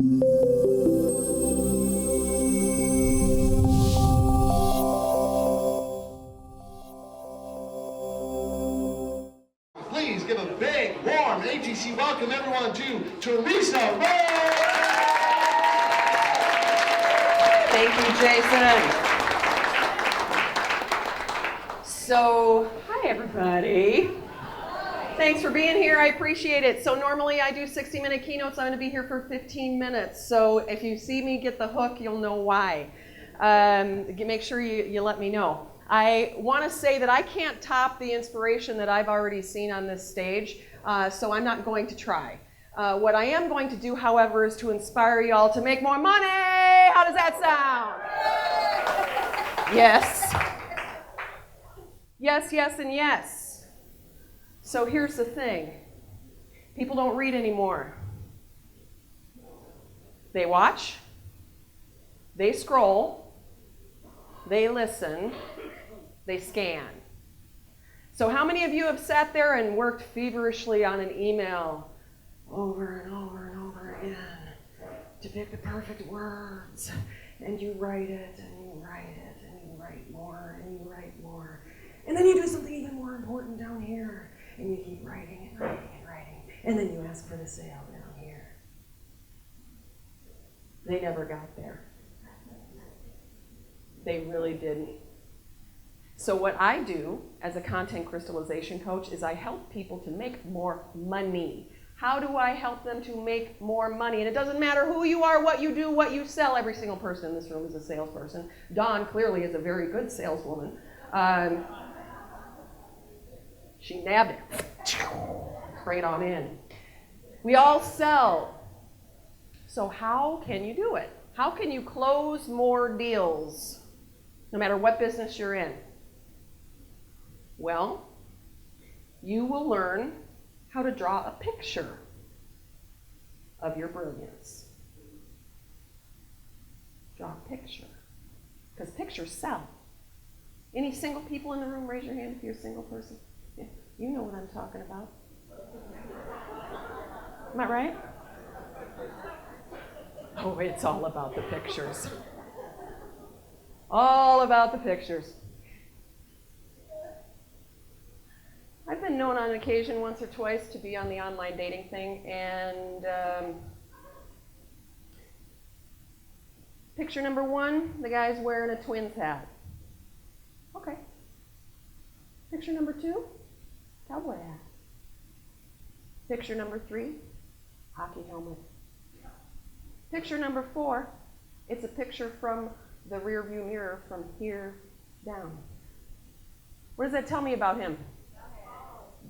Please give a big, warm AGC welcome, everyone, to Theresa Rose! Thank you, Jason. So, hi everybody. Thanks for being here. I appreciate it. So normally I do 60-minute keynotes. I'm going to be here for 15 minutes. So if you see me get the hook, you'll know why. Make sure you let me know. I want to say that I can't top the inspiration that I've already seen on this stage, so I'm not going to try. What I am going to do, however, is to inspire y'all to make more money. How does that sound? Yes. Yes, yes, and yes. So here's the thing. People don't read anymore. They watch, they scroll, they listen, they scan. So how many of you have sat there and worked feverishly on an email over and over and over again to pick the perfect words, and you write it, and you write it, and you write more, and you write more, and then you do something even more important down here, and you keep writing and writing and writing, and then you ask for the sale down here. They never got there. They really didn't. So what I do as a content crystallization coach is I help people to make more money. How do I help them to make more money? And it doesn't matter who you are, what you do, what you sell. Every single person in this room is a salesperson. Dawn clearly is a very good saleswoman. She nabbed it. Straight on in. We all sell. So how can you do it? How can you close more deals, no matter what business you're in? Well, you will learn how to draw a picture of your brilliance. Draw a picture. Because pictures sell. Any single people in the room, raise your hand if you're a single person. Yeah, you know what I'm talking about. Am I right? Oh, it's all about the pictures. All about the pictures. I've been known on occasion once or twice to be on the online dating thing, and picture number one, the guy's wearing a Twins hat. Okay. Picture number two, cowboy hat. Picture number three, hockey helmet. Picture number four, it's a picture from the rear view mirror from here down. What does that tell me about him?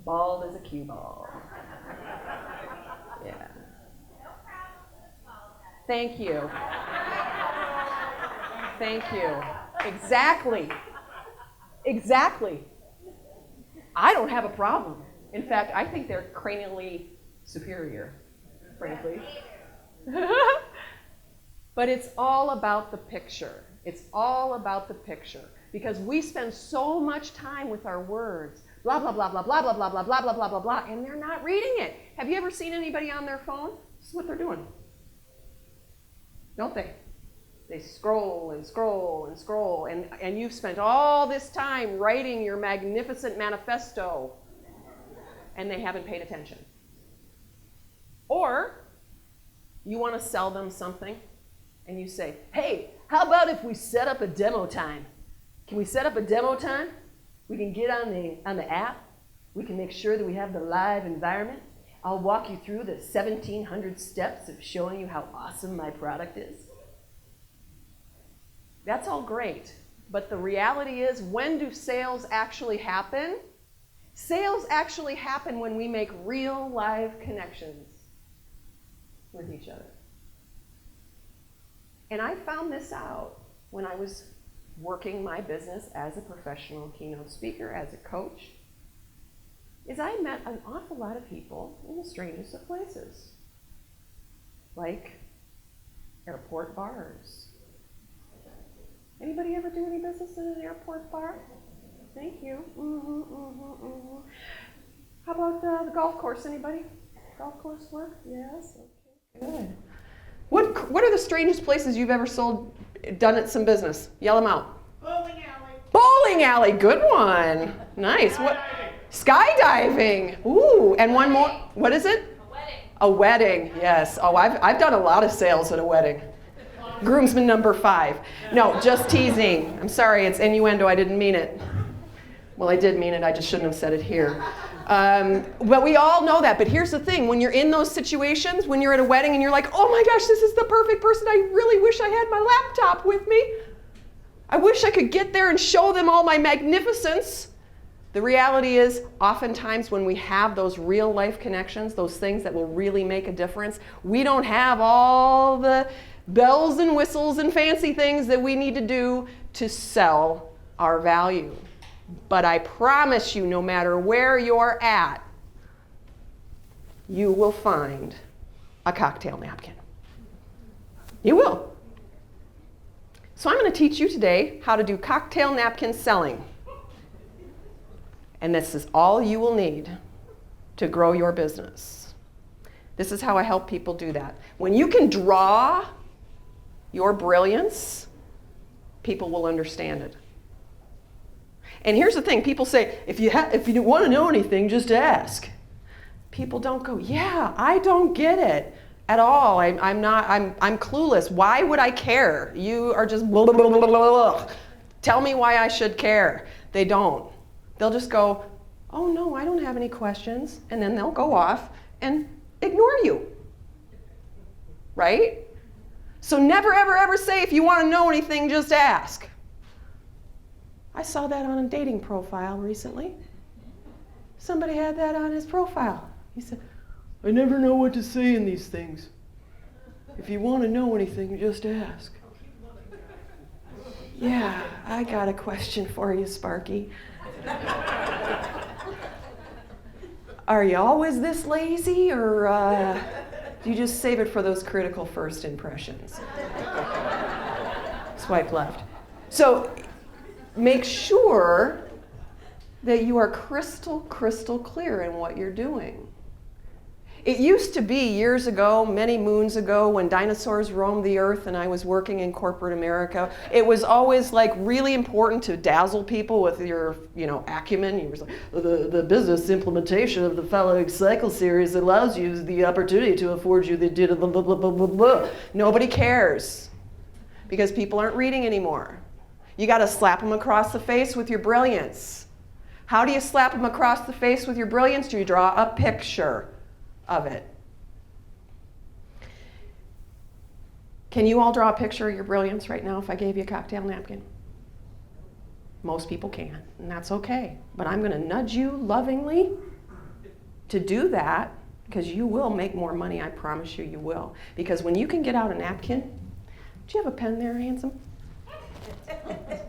Bald as a cue ball. Yeah. Thank you. Thank you. Exactly. Exactly. I don't have a problem. In fact, I think they're cranially superior, frankly. But it's all about the picture. It's all about the picture. Because we spend so much time with our words, blah, blah, blah, blah, blah, blah, blah, blah, blah, blah, blah, blah, blah, and they're not reading it. Have you ever seen anybody on their phone? This is what they're doing. Don't they? They scroll and scroll and scroll, and you've spent all this time writing your magnificent manifesto, and they haven't paid attention. Or you want to sell them something, and you say, hey, how about if we set up a demo time? Can we set up a demo time? We can get on the app. We can make sure that we have the live environment. I'll walk you through the 1,700 steps of showing you how awesome my product is. That's all great, but the reality is, when do sales actually happen? Sales actually happen when we make real live connections with each other. And I found this out when I was working my business as a professional keynote speaker, as a coach, is I met an awful lot of people in the strangest of places, like airport bars. Anybody ever do any business in an airport bar? Thank you. How about the golf course? Anybody? Golf course work? Yes. Okay. Good. What what are the strangest places you've ever done some business? Yell them out. Bowling alley. Bowling alley, good one. Nice. What? Skydiving. Ooh, and one more. What is it? A wedding. A wedding, yes. Oh, I've done a lot of sales at a wedding. Groomsman number 5. No, just teasing. I'm sorry, it's innuendo. I didn't mean it. Well, I did mean it. I just shouldn't have said it here. But we all know that. But here's the thing. When you're in those situations, when you're at a wedding and you're like, oh my gosh, this is the perfect person. I really wish I had my laptop with me. I wish I could get there and show them all my magnificence. The reality is, oftentimes when we have those real life connections, those things that will really make a difference, we don't have all the bells and whistles and fancy things that we need to do to sell our value. But I promise you, no matter where you're at, you will find a cocktail napkin. You will. So I'm going to teach you today how to do cocktail napkin selling. And this is all you will need to grow your business. This is how I help people do that. When you can draw your brilliance, people will understand it. And here's the thing, people say, if you want to know anything, just ask. People don't go, yeah, I don't get it at all. I'm clueless. Why would I care? You are just blah, blah, blah, blah, blah. Tell me why I should care. They don't. They'll just go, oh no, I don't have any questions. And then they'll go off and ignore you. Right? So never, ever, ever say, if you want to know anything, just ask. I saw that on a dating profile recently. Somebody had that on his profile. He said, I never know what to say in these things. If you want to know anything, just ask. Yeah, I got a question for you, Sparky. Are you always this lazy, or do you just save it for those critical first impressions? Swipe left. So make sure that you are crystal clear in what you're doing. It used to be years ago, many moons ago, when dinosaurs roamed the earth and I was working in corporate America, it was always like really important to dazzle people with your, acumen. You were like, the business implementation of the following cycle series allows you the opportunity to afford you the blah, blah, blah, blah, blah, blah. Nobody cares because people aren't reading anymore. You got to slap them across the face with your brilliance. How do you slap them across the face with your brilliance? Do you draw a picture of it? Can you all draw a picture of your brilliance right now if I gave you a cocktail napkin? Most people can, and that's okay. But I'm going to nudge you lovingly to do that, because you will make more money. I promise you, you will. Because when you can get out a napkin, do you have a pen there, handsome?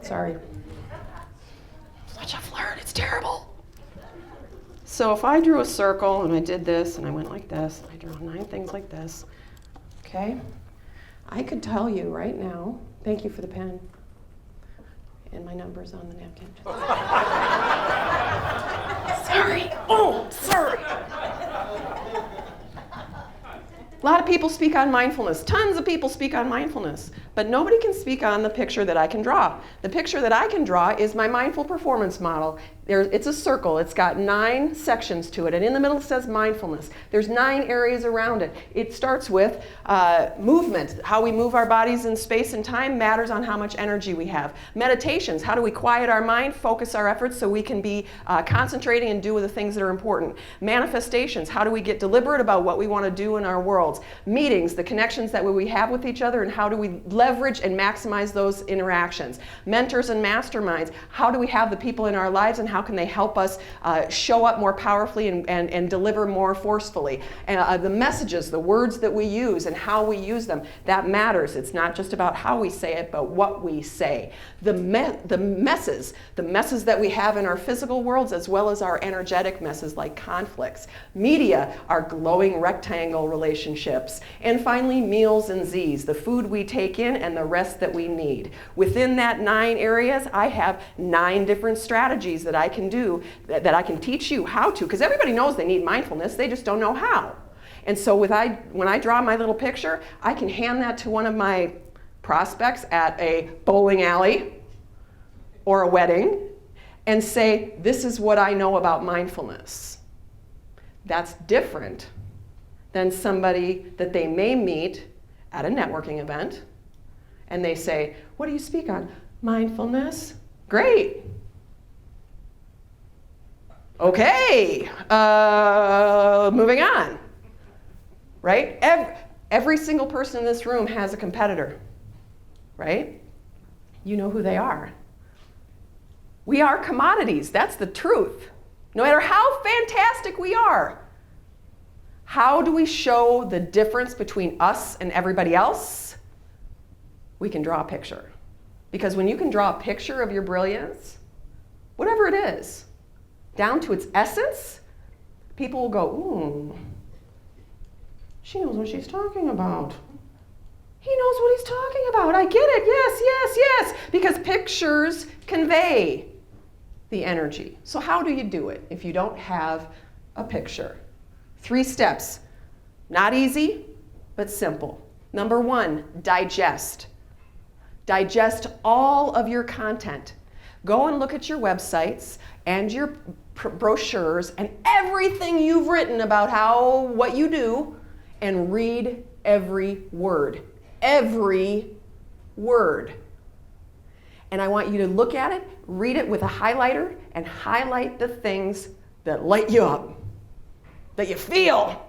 Sorry. Such a flirt, it's terrible. So if I drew a circle and I did this and I went like this, and I drew 9 things like this, okay? I could tell you right now, thank you for the pen, and my number's on the napkin. Sorry. Oh, sorry. A lot of people speak on mindfulness. Tons of people speak on mindfulness. But nobody can speak on the picture that I can draw. The picture that I can draw is my mindful performance model. It's a circle. It's got 9 sections to it. And in the middle it says mindfulness. There's 9 areas around it. It starts with movement. How we move our bodies in space and time matters on how much energy we have. Meditations. How do we quiet our mind, focus our efforts so we can be concentrating and do the things that are important. Manifestations. How do we get deliberate about what we want to do in our worlds. Meetings. The connections that we have with each other and how do we leverage and maximize those interactions. Mentors and masterminds. How do we have the people in our lives and how can they help us show up more powerfully and deliver more forcefully. The messages, the words that we use and how we use them, that matters. It's not just about how we say it, but what we say. The messes that we have in our physical worlds as well as our energetic messes like conflicts. Media, our glowing rectangle relationships. And finally, meals and Z's, the food we take in and the rest that we need. Within that 9 areas, I have 9 different strategies that I can do, that I can teach you how to, because everybody knows they need mindfulness, they just don't know how. And so when I draw my little picture, I can hand that to one of my prospects at a bowling alley or a wedding and say, this is what I know about mindfulness. That's different than somebody that they may meet at a networking event, and they say, what do you speak on? Mindfulness. Great. Okay, moving on, right? Every single person in this room has a competitor, right? You know who they are. We are commodities, that's the truth. No matter how fantastic we are, how do we show the difference between us and everybody else? We can draw a picture. Because when you can draw a picture of your brilliance, whatever it is, down to its essence, people will go, ooh, she knows what she's talking about. He knows what he's talking about. I get it. Yes, yes, yes. Because pictures convey the energy. So how do you do it if you don't have a picture? 3 steps. Not easy, but simple. Number 1, digest. Digest all of your content. Go and look at your websites and your brochures and everything you've written about what you do, and read every word. Every word. And I want you to look at it, read it with a highlighter, and highlight the things that light you up, that you feel.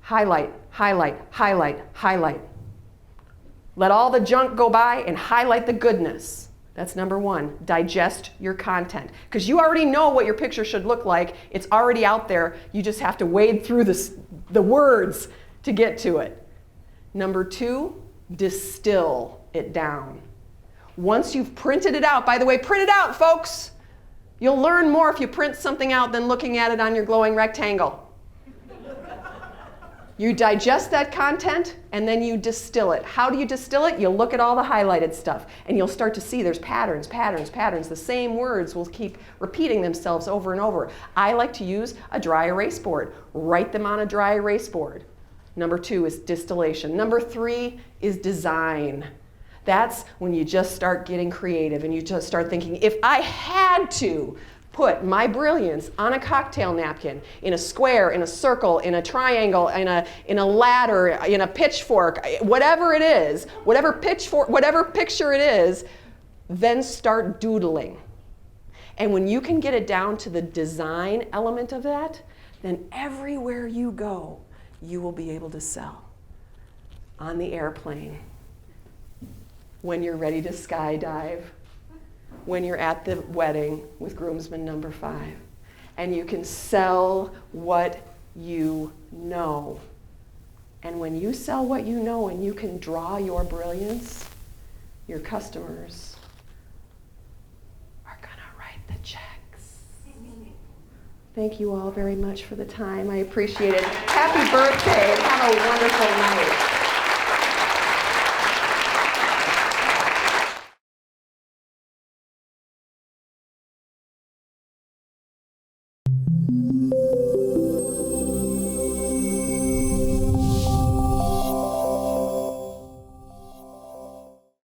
Highlight, highlight, highlight, highlight. Let all the junk go by and highlight the goodness. That's number 1. Digest your content. Because you already know what your picture should look like. It's already out there. You just have to wade through the words to get to it. Number 2, distill it down. Once you've printed it out, by the way, print it out, folks. You'll learn more if you print something out than looking at it on your glowing rectangle. You digest that content, and then you distill it. How do you distill it? You'll look at all the highlighted stuff, and you'll start to see there's patterns, patterns, patterns. The same words will keep repeating themselves over and over. I like to use a dry erase board. Write them on a dry erase board. Number 2 is distillation. Number 3 is design. That's when you just start getting creative, and you just start thinking, if I had to put my brilliance on a cocktail napkin, in a square, in a circle, in a triangle, in a ladder, in a pitchfork, whatever it is, whatever picture it is, then start doodling. And when you can get it down to the design element of that, then everywhere you go, you will be able to sell. On the airplane, when you're ready to skydive, when you're at the wedding with groomsman number 5, and you can sell what you know. And when you sell what you know and you can draw your brilliance, your customers are gonna write the checks. Thank you all very much for the time. I appreciate it. Happy birthday and have a wonderful night.